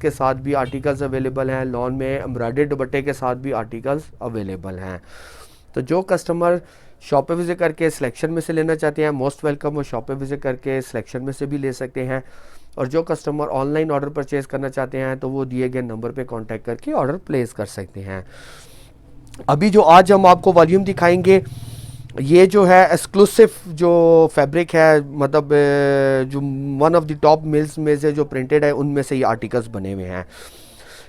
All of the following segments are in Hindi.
के साथ भी आर्टिकल्स अवेलेबल हैं, लॉन में एम्ब्रॉयडर्ड दुपट्टे के साथ भी आर्टिकल्स अवेलेबल हैं। तो जो कस्टमर शॉप पे विज़िट करके सिलेक्शन में से लेना चाहते हैं, मोस्ट वेलकम, वो शॉप पे विज़िट करके सिलेक्शन में से भी ले सकते हैं। और जो कस्टमर ऑनलाइन ऑर्डर परचेज़ करना चाहते हैं तो वो दिए गए नंबर पे कांटेक्ट करके ऑर्डर प्लेस कर सकते हैं। अभी जो आज हम आपको वॉल्यूम दिखाएंगे, ये जो है एक्सक्लूसिव जो फैब्रिक है, मतलब जो one of the top mills में से जो प्रिंटेड है उनमें से ये आर्टिकल्स बने हुए हैं।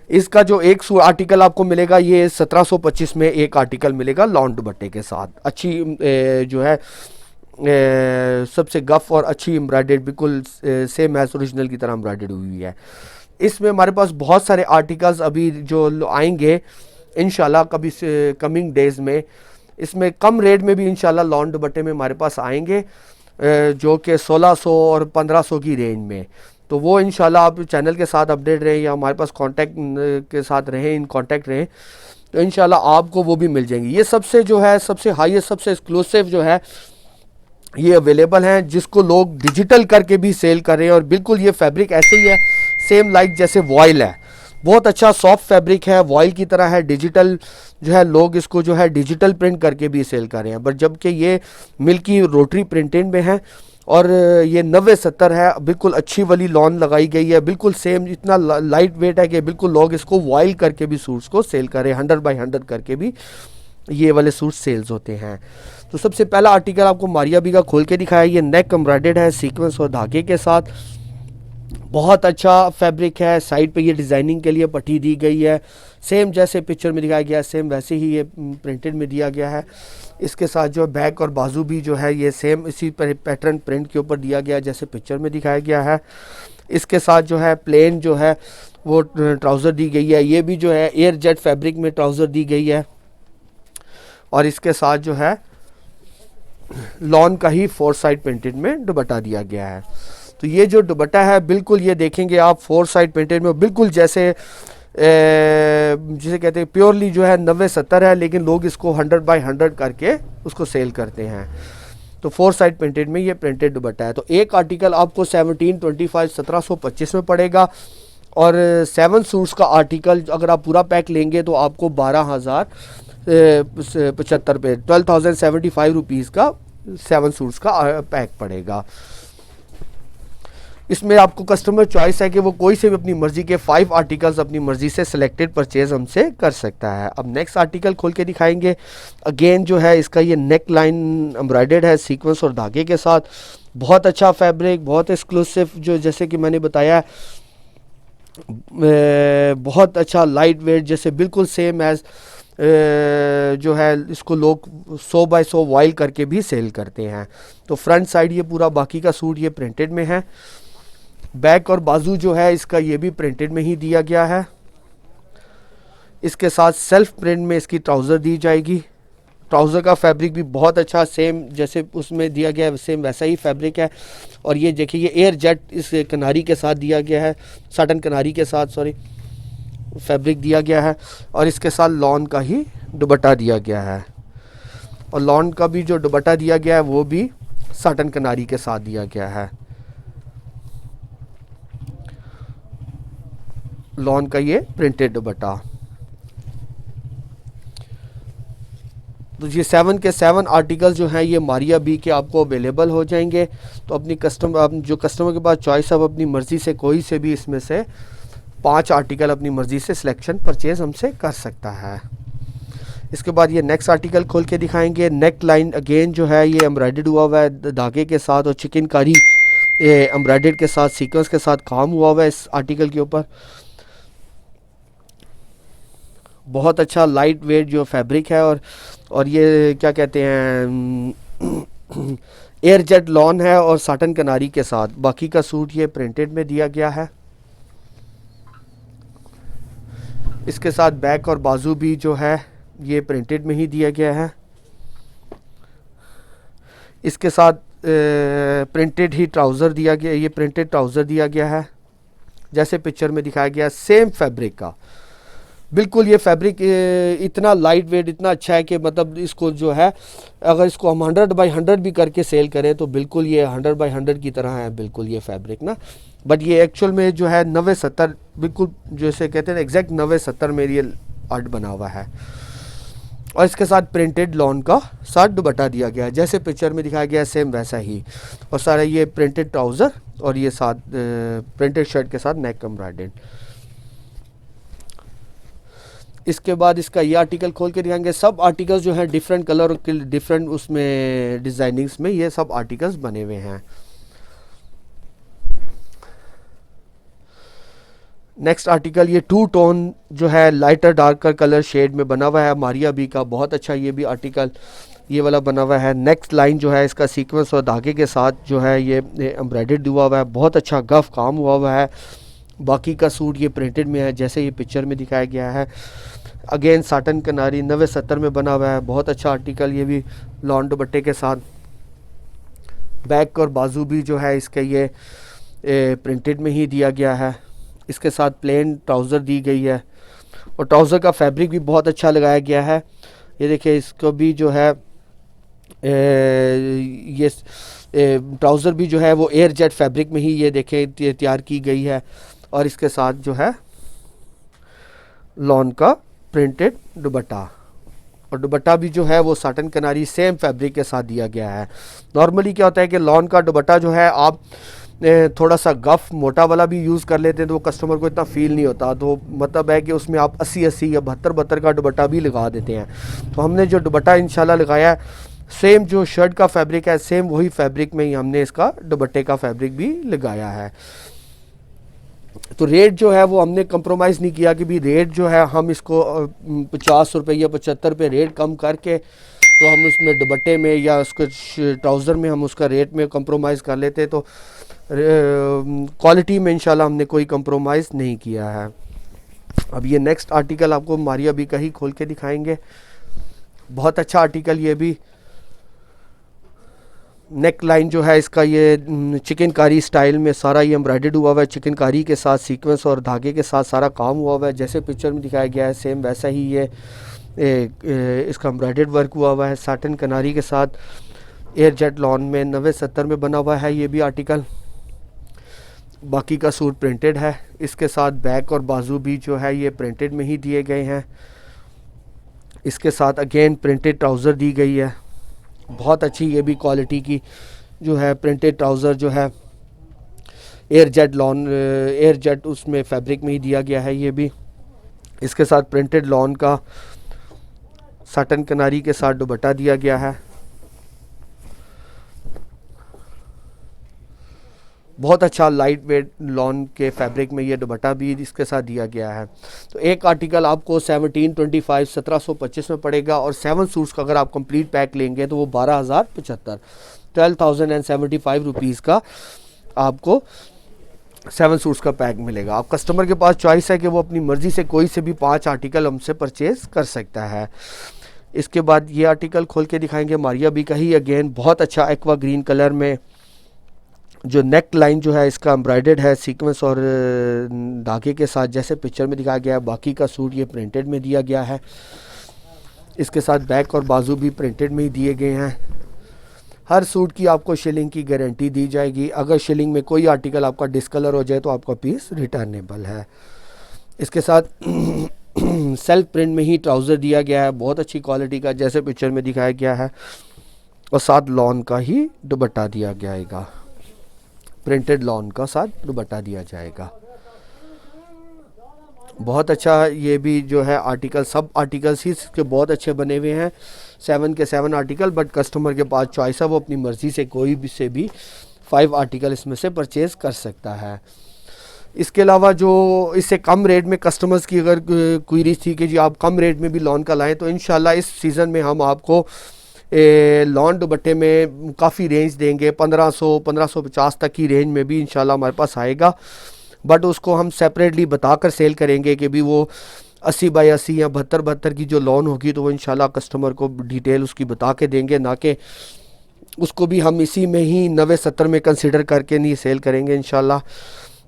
इसका जो एक आर्टिकल आपको मिलेगा, ये 1725 में एक आर्टिकल मिलेगा लॉन दुपट्टे के साथ। अच्छी जो है सबसे गफ और अच्छी एम्ब्रॉयडर्ड, बिल्कुल सेम एज ओरिजिनल की तरह एम्ब्रॉयडर्ड हुई है। इसमें हमारे पास बहुत सारे आर्टिकल्स अभी जो आएंगे इंशाल्लाह कभी कमिंग डेज में, इसमें कम रेट में भी इंशाल्लाह लॉन दुपट्टे में हमारे पास आएंगे, जो कि 1600 और 1500 की रेंज में। तो वो इंशाल्लाह आप चैनल के साथ अपडेट रहें या हमारे पास कांटेक्ट के साथ रहें, इन कांटेक्ट रहें, तो इंशाल्लाह आपको वो भी मिल जाएंगी। ये सबसे जो है सबसे हाईएस्ट, सबसे एक्सक्लूसिव जो है ये अवेलेबल हैं, जिसको लोग डिजिटल करके भी सेल कर रहे हैं। और बिल्कुल ये फैब्रिक ऐसे ही है, सेम लाइक जैसे वॉयल है, बहुत अच्छा सॉफ्ट फैब्रिक है, वॉयल की तरह है। डिजिटल जो है लोग इसको जो है डिजिटल प्रिंट करके भी सेल कर रहे हैं, बट जबकि ये मिल्की रोटरी प्रिंटेड में है और ये 90-70 है। बिल्कुल अच्छी वाली लॉन लगाई गई है, बिल्कुल सेम, इतना लाइट वेट है कि बिल्कुल लोग इसको वॉयल करके भी सूट्स को सेल कर रहे हैं। 100 बाई 100 करके भी ये वाले सूट सेल्स होते हैं। तो सबसे पहला आर्टिकल आपको मारिया बी का खोल के दिखाया, ये नेक एम्ब्रॉयडर्ड है सीक्वेंस और धागे के साथ, बहुत अच्छा फैब्रिक है। साइड पे ये डिज़ाइनिंग के लिए पट्टी दी गई है, सेम जैसे पिक्चर में दिखाया गया है सेम वैसे ही ये प्रिंटेड में दिया गया है। इसके साथ जो बैक और बाजू भी जो है ये सेम इसी पैटर्न प्रिंट के ऊपर दिया गया है जैसे पिक्चर में दिखाया गया है। इसके साथ जो है प्लेन जो है वो ट्राउज़र दी गई है, ये भी जो है एयर जेट फैब्रिक में ट्राउज़र दी गई है। और इसके साथ जो है लॉन का ही 4 साइड प्रिंटेड में दुपट्टा दिया गया है। तो ये जो दुपट्टा है बिल्कुल ये देखेंगे आप 4 साइड प्रिंटेड में, बिल्कुल जैसे जिसे कहते हैं प्योरली जो है 90-70 है, लेकिन लोग इसको 100 बाई 100 करके उसको सेल करते हैं। तो 4 साइड प्रिंटेड में ये प्रिंटेड दुपट्टा है। तो एक आर्टिकल आपको 1725 में पड़ेगा और 7 सूट्स का आर्टिकल अगर आप पूरा पैक लेंगे तो आपको 12,075 पे 12,075 रुपीज़ का 7 सूट्स का पैक पड़ेगा। इसमें आपको कस्टमर चॉइस है कि वो कोई से भी अपनी मर्जी के 5 आर्टिकल्स अपनी मर्जी से सिलेक्टेड परचेज हमसे कर सकता है। अब नेक्स्ट आर्टिकल खोल के दिखाएंगे। अगेन जो है इसका ये नेक लाइन एम्ब्रॉयडर्ड है सीक्वेंस और धागे के साथ, बहुत अच्छा फैब्रिक, बहुत एक्सक्लूसिव, जो जैसे कि मैंने बताया बहुत अच्छा लाइट वेट, जैसे बिल्कुल सेम एज जो है इसको लोग 100 बाई 100 वॉयल करके भी सेल करते हैं। तो फ्रंट साइड ये पूरा बाकी का सूट ये प्रिंटेड में है, बैक और बाजू जो है इसका ये भी प्रिंटेड में ही दिया गया है। इसके साथ सेल्फ प्रिंट में इसकी ट्राउज़र दी जाएगी। ट्राउज़र का फैब्रिक भी बहुत अच्छा, सेम जैसे उसमें दिया गया है सेम वैसा ही फैब्रिक है। और ये देखिए ये एयर जेट इस किनारी के साथ दिया गया है, साटन किनारी के साथ फैब्रिक दिया गया है। और इसके साथ लॉन का ही दुपट्टा दिया गया है, और लॉन का भी जो दुपट्टा दिया गया है वो भी साटन किनारी के साथ दिया गया है। लॉन का ये प्रिंटेड दुपट्टा। तो ये 7 के 7 आर्टिकल जो हैं ये मारिया बी के आपको अवेलेबल हो जाएंगे। तो अपनी जो कस्टमर के पास चॉइस है वो अपनी मर्ज़ी से कोई से भी इसमें से 5 आर्टिकल अपनी मर्ज़ी से सिलेक्शन परचेज़ हमसे कर सकता है। इसके बाद ये नेक्स्ट आर्टिकल खोल के दिखाएंगे। नेक लाइन अगेन जो है ये एम्ब्रॉयडर्ड हुआ है धागे के साथ, और चिकनकारी एम्ब्रॉयडर्ड के साथ सीक्वेंस के साथ काम हुआ है इस आर्टिकल के ऊपर। बहुत अच्छा लाइट वेट जो फैब्रिक है, और ये क्या कहते हैं एयर जेट लॉन है और साटन किनारी के साथ। बाकी का सूट ये प्रिंटेड में दिया गया है। इसके साथ बैक और बाजू भी जो है ये प्रिंटेड में ही दिया गया है। इसके साथ प्रिंटेड ही ट्राउज़र दिया गया, ये प्रिंटेड ट्राउज़र दिया गया है जैसे पिक्चर में दिखाया गया, सेम फैब्रिक का। बिल्कुल ये फैब्रिक इतना लाइट वेट, इतना अच्छा है कि मतलब इसको जो है अगर इसको हम 100 बाई 100 भी करके सेल करें तो बिल्कुल ये 100 बाई 100 की तरह है बिल्कुल ये फैब्रिक ना। बट ये एक्चुअल में जो है 90-70 बिल्कुल जैसे कहते हैं एग्जैक्ट 90-70 में ये आर्ट बना हुआ है। और इसके साथ प्रिंटेड लॉन का साथ दुपट्टा दिया गया है, जैसे पिक्चर में दिखाया गया है सेम वैसा ही। और सारा ये प्रिंटेड ट्राउज़र और ये साथ प्रिंटेड शर्ट के साथ नेक एम्ब्रॉयडर्ड। इसके बाद इसका ये आर्टिकल खोल के दिखाएंगे। सब आर्टिकल्स जो हैं डिफरेंट कलर के डिफरेंट उसमें डिज़ाइनिंग्स में ये सब आर्टिकल्स बने हुए हैं। नेक्स्ट आर्टिकल ये 2 टोन जो है लाइटर डार्कर कलर शेड में बना हुआ है, मारिया बी का बहुत अच्छा ये भी आर्टिकल ये वाला बना हुआ है। नेक्स्ट लाइन जो है इसका सीक्वेंस और धागे के साथ जो है ये एम्ब्रॉयडर्ड हुआ हुआ है, बहुत अच्छा गफ काम हुआ है। बाकी का सूट ये प्रिंटेड में है जैसे ये पिक्चर में दिखाया गया है। अगेन साटन कनारी 90-70 में बना हुआ है, बहुत अच्छा आर्टिकल ये भी लॉन दुपट्टे के साथ। बैक और बाजू भी जो है इसके ये प्रिंटेड में ही दिया गया है। इसके साथ प्लेन ट्राउज़र दी गई है और ट्राउज़र का फैब्रिक भी बहुत अच्छा लगाया गया है। ये देखिए इसको भी जो है ये ट्राउज़र भी जो है वो एयर जेट फैब्रिक में ही ये देखें तैयार की गई है। और इसके साथ जो है लॉन का प्रिंटेड दुपट्टा और दुपट्टा भी जो है वो साटन कनारी सेम फैब्रिक के साथ दिया गया है। नॉर्मली क्या होता है कि लॉन का दुपट्टा जो है आप थोड़ा सा गफ मोटा वाला भी यूज़ कर लेते हैं तो वो कस्टमर को इतना फील नहीं होता, तो मतलब है कि उसमें आप 80-80 या 72-72 का दुपट्टा भी लगा देते हैं। तो हमने जो दुपट्टा इंशाल्लाह लगाया है सेम जो शर्ट का फैब्रिक है सेम वही फैब्रिक में ही हमने इसका दुपट्टे का फैब्रिक भी लगाया है। तो रेट जो है वो हमने कंप्रोमाइज़ नहीं किया कि भी रेट जो है हम इसको 50 रुपये या 75 रुपये रेट कम करके तो हम उसमें दुपट्टे में या उसके ट्राउज़र में हम उसका रेट में कंप्रोमाइज़ कर लेते, तो क्वालिटी में इंशाल्लाह हमने कोई कंप्रोमाइज़ नहीं किया है। अब ये नेक्स्ट आर्टिकल आपको मारिया बी का ही खोल के दिखाएंगे। बहुत अच्छा आर्टिकल ये भी। नेक लाइन जो है इसका ये चिकनकारी स्टाइल में सारा ये एम्ब्रॉयडर्ड हुआ हुआ है, चिकनकारी के साथ सीक्वेंस और धागे के साथ सारा काम हुआ हुआ है जैसे पिक्चर में दिखाया गया है सेम वैसा ही ये इसका एम्ब्रॉयडर्ड वर्क हुआ हुआ है साटन कनारी के साथ। एयर जेट लॉन में 90-70 में बना हुआ है ये भी आर्टिकल। बाकी का सूट प्रिंटेड है। इसके साथ बैक और बाजू भी जो है ये प्रिंटेड में ही दिए गए हैं। इसके साथ अगेन प्रिंटेड ट्राउज़र दी गई है, बहुत अच्छी ये भी क्वालिटी की जो है प्रिंटेड ट्राउज़र जो है एयर जेट उसमें फैब्रिक में ही दिया गया है ये भी। इसके साथ प्रिंटेड लॉन का साटन कनारी के साथ दुपट्टा दिया गया है। बहुत अच्छा लाइट वेट लॉन के फैब्रिक में ये दुपट्टा भी इसके साथ दिया गया है। तो एक आर्टिकल आपको 1725 में पड़ेगा और 7 सूट्स का अगर आप कंप्लीट पैक लेंगे तो वो 12,075 12,075 रुपीज़ का आपको 7 सूट्स का पैक मिलेगा। आप कस्टमर के पास चॉइस है कि वो अपनी मर्ज़ी से कोई से भी 5 आर्टिकल हमसे परचेज़ कर सकता है। इसके बाद ये आर्टिकल खोल के दिखाएंगे मारिया बी का ही। अगेन बहुत अच्छा एक्वा ग्रीन कलर में जो नेक लाइन जो है इसका एम्ब्रॉयडर्ड है सीक्वेंस और धागे के साथ जैसे पिक्चर में दिखाया गया है। बाकी का सूट ये प्रिंटेड में दिया गया है। इसके साथ बैक और बाजू भी प्रिंटेड में ही दिए गए हैं। हर सूट की आपको शिलिंग की गारंटी दी जाएगी। अगर शिलिंग में कोई आर्टिकल आपका डिस्कलर हो जाए तो आपका पीस रिटर्नेबल है। इसके साथ सेल्फ प्रिंट में ही ट्राउज़र दिया गया है, बहुत अच्छी क्वालिटी का जैसे पिक्चर में दिखाया गया है। और साथ लॉन का ही दुपट्टा दिया जाएगा, प्रिंटेड लॉन का साथ दुपट्टा दिया जाएगा। बहुत अच्छा ये भी जो है आर्टिकल, सब आर्टिकल्स ही इसके बहुत अच्छे बने हुए हैं। 7 के 7 आर्टिकल, बट कस्टमर के पास चॉइस है वो अपनी मर्ज़ी से कोई भी से भी 5 आर्टिकल इसमें से परचेज़ कर सकता है। इसके अलावा जो इससे कम रेट में कस्टमर्स की अगर क्वेरी थी कि जी आप कम रेट में भी लॉन का लाएँ, तो इंशाल्लाह इस सीज़न में हम आपको लॉन दुपट्टे में काफ़ी रेंज देंगे। 1500-1550 तक की रेंज में भी इंशाल्लाह हमारे पास आएगा, बट उसको हम सेपरेटली बताकर सेल करेंगे कि भी वो 80 बाई 80 या 72-72 की जो लॉन होगी तो वो इंशाल्लाह कस्टमर को डिटेल उसकी बता के देंगे, ना कि उसको भी हम इसी में ही 90-70 में कंसिडर करके नहीं सेल करेंगे इंशाल्लाह।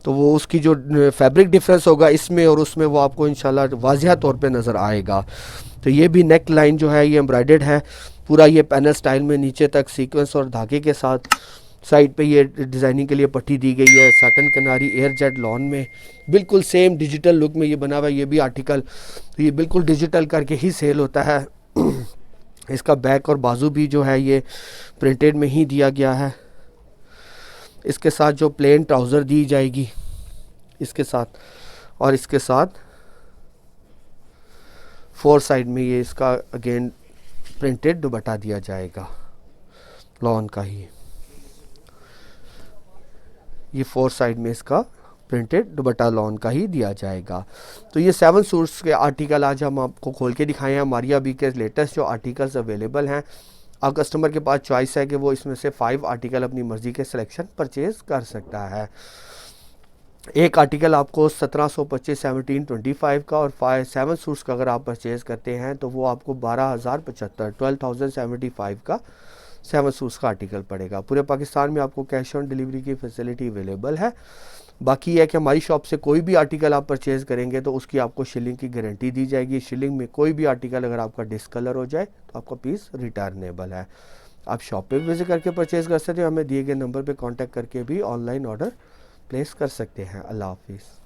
तो वो उसकी जो फैब्रिक डिफरेंस होगा इसमें और उसमें वो आपको इंशाल्लाह वाज़िह तौर पे नज़र आएगा। तो ये भी नेक लाइन जो है ये एम्ब्रॉयडर्ड है पूरा, ये पैनल स्टाइल में नीचे तक सीक्वेंस और धागे के साथ। साइड पे ये डिज़ाइनिंग के लिए पट्टी दी गई है, साटन कनारी एयर जेट लॉन में, बिल्कुल सेम डिजिटल लुक में ये बना हुआ है। ये भी आर्टिकल तो ये बिल्कुल डिजिटल करके ही सेल होता है। इसका बैक और बाजू भी जो है ये प्रिंटेड में ही दिया गया है। इसके साथ जो प्लेन ट्राउज़र दी जाएगी इसके साथ, और इसके साथ 4 साइड में ये इसका अगेन प्रिंटेड दुपट्टा दिया जाएगा लॉन का ही। ये 4 साइड में इसका प्रिंटेड दुपट्टा लॉन का ही दिया जाएगा। तो ये 7 सूट्स के आर्टिकल आज हम आपको खोल के दिखाए हैं। हमारी अभी के लेटेस्ट जो आर्टिकल्स अवेलेबल हैं, अब कस्टमर के पास चॉइस है कि वो इसमें से 5 आर्टिकल अपनी मर्ज़ी के सिलेक्शन परचेज़ कर सकता है। एक आर्टिकल आपको 1725 1725 का, और 7 सूट्स का अगर आप परचेज़ करते हैं तो वो आपको 12,075 12,075 का 7 सूट्स का आर्टिकल पड़ेगा। पूरे पाकिस्तान में आपको कैश ऑन डिलीवरी की फैसिलिटी अवेलेबल है। बाकी है कि हमारी शॉप से कोई भी आर्टिकल आप परचेज़ करेंगे तो उसकी आपको शिलिंग की गारंटी दी जाएगी। शिलिंग में कोई भी आर्टिकल अगर आपका डिसकलर हो जाए तो आपका पीस रिटर्नेबल है। आप शॉप पे विजिट करके परचेज़ कर सकते हो, हमें दिए गए नंबर पे कांटेक्ट करके भी ऑनलाइन ऑर्डर प्लेस कर सकते हैं। अल्लाह हाफिज़।